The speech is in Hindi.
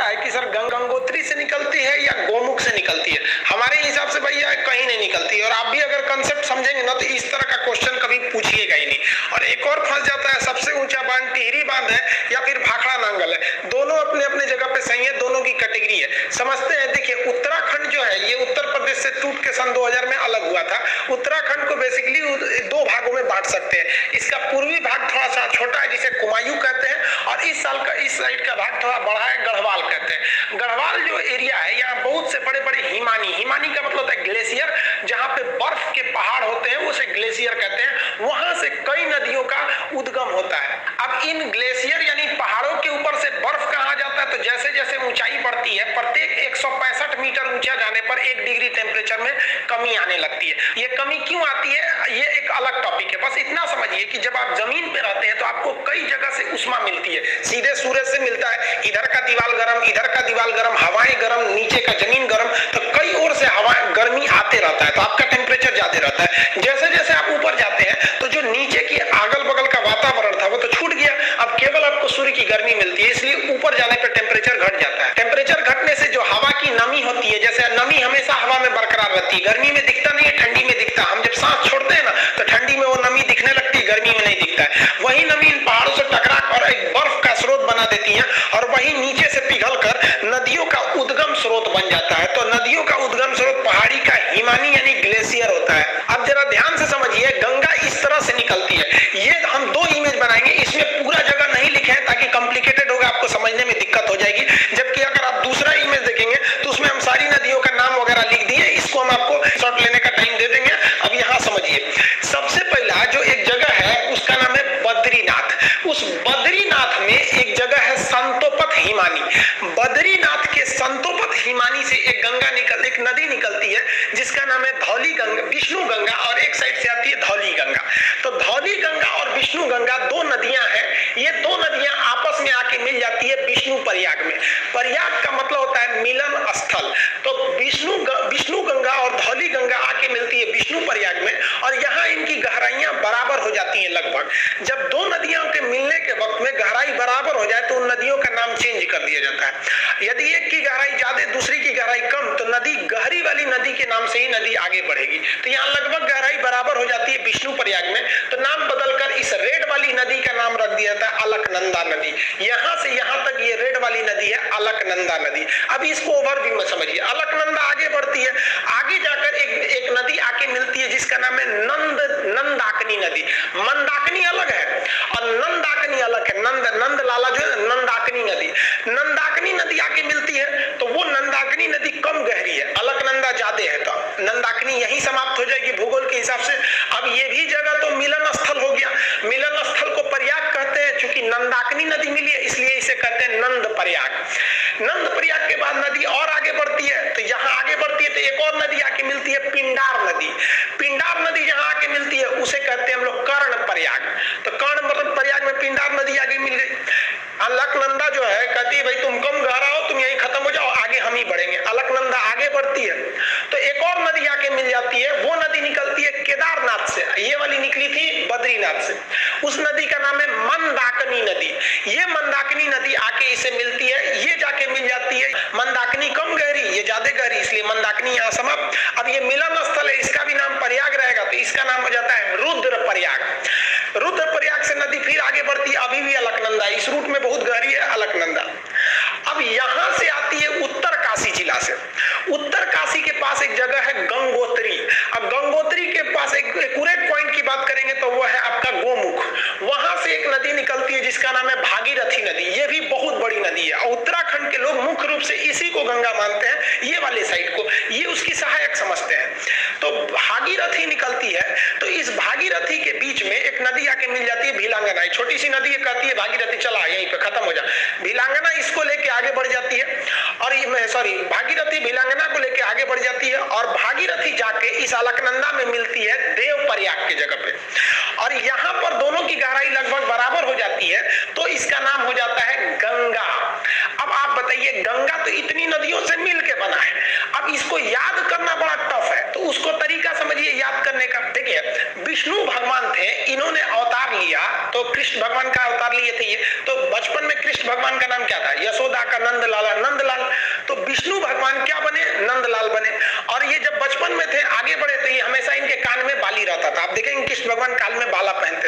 है कि सर गंगोत्री से निकलती है या गोमुख से निकलती है। हमारे हिसाब से भैया कहीं नहीं निकलती है, और आप भी अगर कंसेप्ट समझेंगे ना तो इस तरह का क्वेश्चन कभी पूछिएगा ही नहीं। और एक और फंस जाता है, सबसे ऊंचा बांध टिहरी बांध है या फिर भाखड़ा नांगल है, दोनों अपने अपने जगह पे सही है, दोनों की कैटेगरी है। समझते हैं, देखिए उत्तराखंड जो है ये उत्तर प्रदेश से टूट के सन 2000 में अलग हुआ था। उत्तराखंड को बेसिकली दो भागों में बांट सकते हैं। इसका पूर्वी भाग थोड़ा सा छोटा है जिसे कुमायूं कहते हैं, और इस साइड का भाग थोड़ा बड़ा है, गढ़वाल कहते हैं। गढ़वाल जो एरिया है यहाँ बहुत से बड़े बड़े हिमानी का मतलब है ग्लेशियर, जहाँ पे बर्फ के पहाड़ होते हैं उसे ग्लेशियर कहते हैं। वहां से कई नदियों का उद्गम होता है। अब इन ग्लेशियर यानी पहाड़ों के ऊपर से बर्फ कहाँ जाता है, तो जैसे जैसे ऊंचाई बढ़ती है प्रत्येक 165 मीटर ऊंचा जाने पर 1 डिग्री टेम्परेचर में कमी आने लगती है। ये कमी क्यों आती है ये एक अलग टॉपिक है। बस इतना समझिए कि जब आप जमीन पे रहते हैं तो आपको कई जगह से उष्मा मिलती है। सीधे सूरज से मिलता है, इधर का दीवार गर्म, इधर का दीवार गर्म, हवाएं गर्म, नीचे का जमीन गर्म, तो कई ओर से हवा गर्मी आते रहता है, तो आपका टेम्परेचर ज्यादा रहता है। जैसे जैसे आप ऊपर जाते हैं तो जो नीचे की अगल बगल का वातावरण था वो तो छूट गया, अब केवल आपको सूर्य की गर्मी मिलती है, इसलिए ऊपर जाने पर टेम्परेचर घट जाता है। टेम्परेचर घटने से जो हवा की नमी होती है, जैसे नमी हमेशा हवा में बरकरार रहती है, गर्मी में दिखता नहीं है, ठंडी में दिखता। हम जब सांस छोड़ते हैं ना तो ठंडी में वो नमी दिखने लगती है, गर्मी में नहीं दिखता है। वही नमी इन पहाड़ों से टकरा कर एक बर्फ का स्रोत बना देती है, और वही नीचे से पिघलकर नदियों का उद्गम स्रोत बन जाता है। तो नदियों का उद्गम स्रोत पहाड़ी का हिमानी यानी ग्लेशियर होता है। अब जरा ध्यान से समझिए, गंगा इस तरह से निकलती है। ये हम 2 इमेज बनाएंगे, इसमें पूरा जगह नहीं लिखे हैं ताकि कॉम्प्लिकेटेड होगा, आपको समझने में दिक्कत हो जाएगी। जबकि अगर आप दूसरा इमेज देखेंगे तो उसमें हम सारी नदियों का नाम वगैरह लिख दिए, इसको हम आपको शॉर्ट लेने का टाइम दे देंगे। अब यहाँ समझिए, सबसे पहला जो एक जगह है उसका नाम है बद्रीनाथ। उस बद्रीनाथ में एक जगह है संतोपत हिमानी। बद्रीनाथ के संतोपत हिमानी से एक नदी निकलती है जिसका नाम है धौली गंगा, विष्णु गंगा, और एक साइड से आती है धौली गंगा। तो धौली गंगा और विष्णु गंगा 2 नदियां हैं। ये 2 नदियां आपस में आके मिल जाती है विष्णु प्रयाग में। प्रयाग का मतलब होता है मिलन स्थल। तो विष्णु गंगा और धौली गंगा आके मिलती है विष्णु प्रयाग में, और यहाँ इनकी गहराइयां बराबर हो जाती हैं लगभग। जब 2 नदियों के मिलने के वक्त में गहराई बराबर हो जाए तो उन नदियों का नाम चेंज कर दिया जाता है। यदि एक की गहराई ज्यादा दूसरी की गहराई कम तो नदी गहरी वाली नदी के नाम से ही नदी आगे बढ़ेगी। तो यहाँ लगभग गहराई बराबर हो जाती है विष्णु प्रयाग में, तो नाम बदलकर इस रेड वाली नदी का नाम रख दिया जाता है अलकनंदा नदी। यहाँ से यहाँ तक ये रेड वाली नदी है अलकनंदा नदी। अब इसको ओवरव्यू में समझिए। अलकनंदा आगे बढ़ती है, आगे जाकर एक नदी आके मिलती है जिसका नाम है नंदाकिनी नदी। मंदाकिनी अलग है और नंदाकिनी अलग है। नंद लाला जो है नंदाकिनी नदी आके मिलती है, तो वो नंदाकिनी नदी कम गहरी है, अलकनंदा ज्यादा है, तो नंदाकिनी यहीं समाप्त हो जाएगी भूगोल के हिसाब से। अब ये भी जगह तो मिलन स्थल हो गया। मिलन स्थल को प्रयाग कहते हैं, चूंकि नंदाकिनी नदी मिली है इसलिए इसे कहते हैं नंद प्रयाग। नंद प्रयाग के बाद नदी और आगे बढ़ती है, तो यहाँ आगे बढ़ती है तो एक और नदी आके मिलती है पिंडार नदी। पिंडार नदी जहाँ आके मिलती है उसे कहते हैं हम लोग कर्ण प्रयाग। तो कर्ण प्रयाग में पिंडार नदी आगे मिल गई। अलकनंदा जो है कहती है भाई तुम कम गहरा हो, तुम यहीं खत्म हो जाओ, आगे हम ही बढ़ेंगे। अलकनंदा आगे बढ़ती है तो एक और नदी आके मिल जाती है, वो नदी निकलती है केदारनाथ से। ये वाली निकली थी बद्रीनाथ से। उस नदी का नाम है मंदाकिनी नदी। ये मंदाकिनी नदी आके इसे मिलती है, ये जाके मिल जाती है। मंदाकिनी कम गहरी, ये ज्यादा गहरी, इसलिए मंदाकिनी यहाँ समाप्त। अब ये मिलन स्थल है, इसका भी नाम प्रयाग रहेगा, तो इसका नाम हो जाता है रुद्र प्रयाग। रुद्र प्रयाग से नदी फिर आगे बढ़ती है, अभी भी अलकनंदा, इस रूट में बहुत गहरी है अलकनंदा। अब यहां से आती है उत्तर काशी जिला से। उत्तर काशी के पास एक जगह है गंगोत्री। अब गंगोत्री के पास एक एक्यूरेट पॉइंट की बात करेंगे तो वो है आपका गोमुख। वहां से एक नदी निकलती है जिसका नाम है भागीरथी नदी। ये भी बहुत बड़ी नदी है और उत्तराखंड के लोग मुख्य रूप से इसी को गंगा मानते हैं, ये वाले साइड को, ये उसकी सहायक समझते हैं। तो भागीरथी निकलती है, तो इस भागीरथी के बीच में एक नदी आके मिल जाती है भिलांगना। छोटी सी नदी कहती है भागीरथी चला यहीं पे खत्म हो जा। भिलांगना इसको लेके आगे बढ़ जाती है, और भागीरथी भिलांगना को लेके आगे बढ़ जाती है, और भागीरथी जाके इस अलकनंदा में मिलती है देव प्रयाग के जगह पे, और यहाँ पर दोनों की गहराई लगभग बराबर हो जाती है, तो इसका नाम हो जाता है गंगा। अब आप बताइए, गंगा तो इतनी नदियों से मिल के बना है, अब इसको याद करना बड़ा टफ है, तो उसको तरीका समझिए याद करने का। देखिए, विष्णु भगवान थे, इन्होंने अवतार लिया, तो कृष्ण भगवान का अवतार लिए थे ये। तो बचपन में कृष्ण भगवान का नाम क्या था? यशोदा का नंद भगवान क्या बने, नंदलाल बने। और ये जब बचपन में थे, आगे बढ़े, तो ये हमेशा इनके कान में बाली रहता था। आप देखेंगे कृष्ण भगवान कान में बाला पहनते